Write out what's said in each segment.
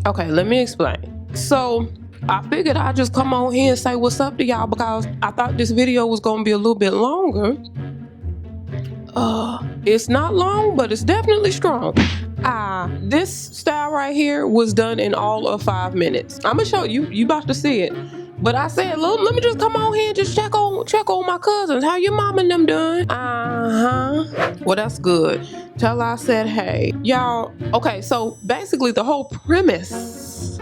Okay, let me explain. So I figured I'd just come on here and say what's up to y'all because I thought this video was gonna be a little bit longer. It's not long, but it's definitely strong. This style right here was done in all of 5 minutes. I'm gonna show you. You about to see it. But I said, look, let me just come on here and just check on my cousins. How your mom and them doing? Well, that's good. Tell her I said hey. Y'all, okay, so basically the whole premise.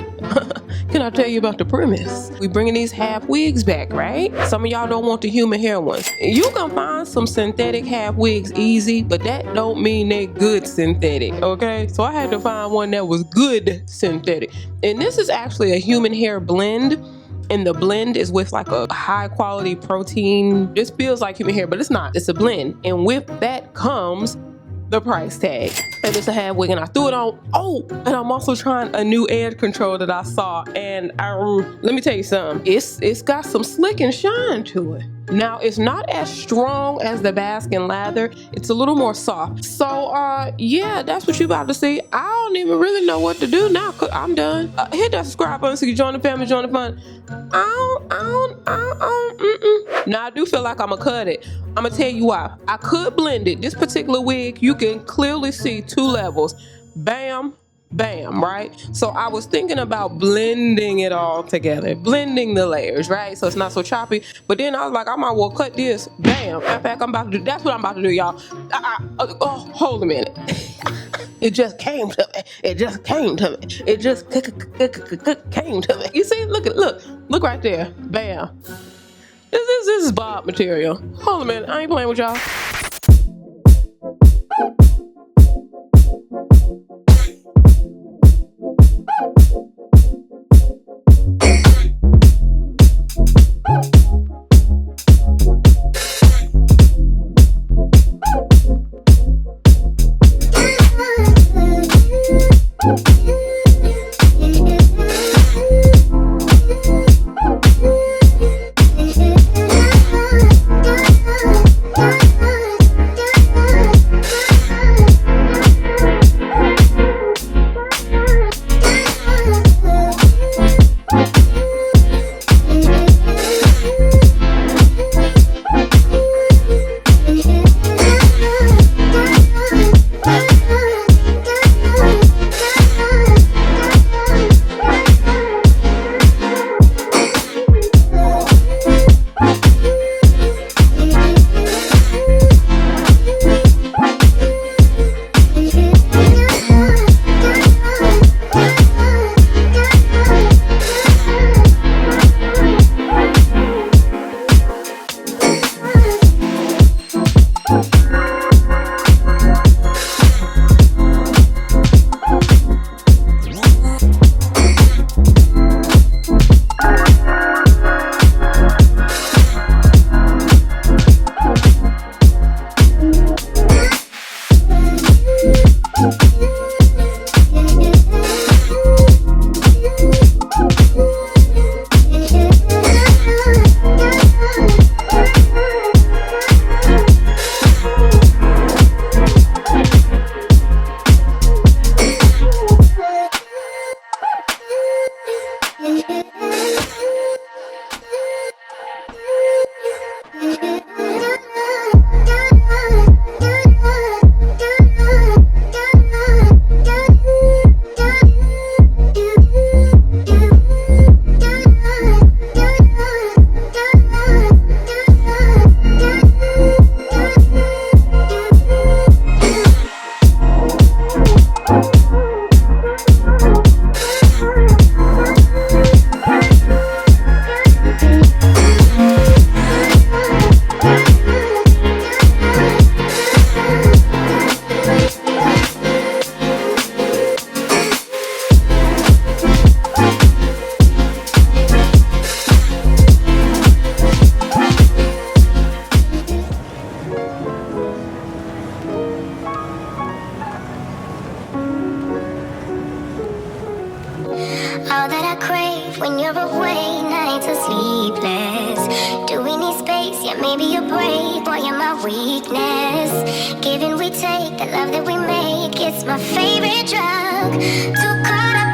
Can I tell you about the premise? We bringing these half wigs back, right? Some of y'all don't want the human hair ones. You can find some synthetic half wigs easy, but that don't mean they good synthetic, okay? So I had to find one that was good synthetic. And this is actually a human hair blend. And the blend is with like a high quality protein. This feels like human hair, but it's not. It's a blend. And with that comes the price tag. And it's a half wig and I threw it on. Oh, and I'm also trying a new edge control that I saw. And let me tell you something. It's got some slick and shine to it. Now, it's not as strong as the Baskin lather. It's a little more soft. So, yeah, that's what you about to see. I don't even really know what to do now. I'm done. Hit that subscribe button so you join the family, join the fun. Now, I do feel like I'm gonna cut it. I'm gonna tell you why. I could blend it. This particular wig, you can clearly see 2 levels. Bam, bam, right? So I was thinking about blending it all together, blending the layers, right? So it's not so choppy. But then I was like, I might well cut this. Bam. In fact, I'm about to do, that's what I'm about to do, y'all. Oh, hold a minute. It just came to me. It just came to me. It just came to me. You see, look right there. Bam. This is Bob material. Hold a minute, I ain't playing with y'all. All that I crave when you're away, nights are sleepless. Do we need space? Yeah, maybe a break. Boy, you're my weakness. Give and we take, the love that we make, it's my favorite drug. Too caught up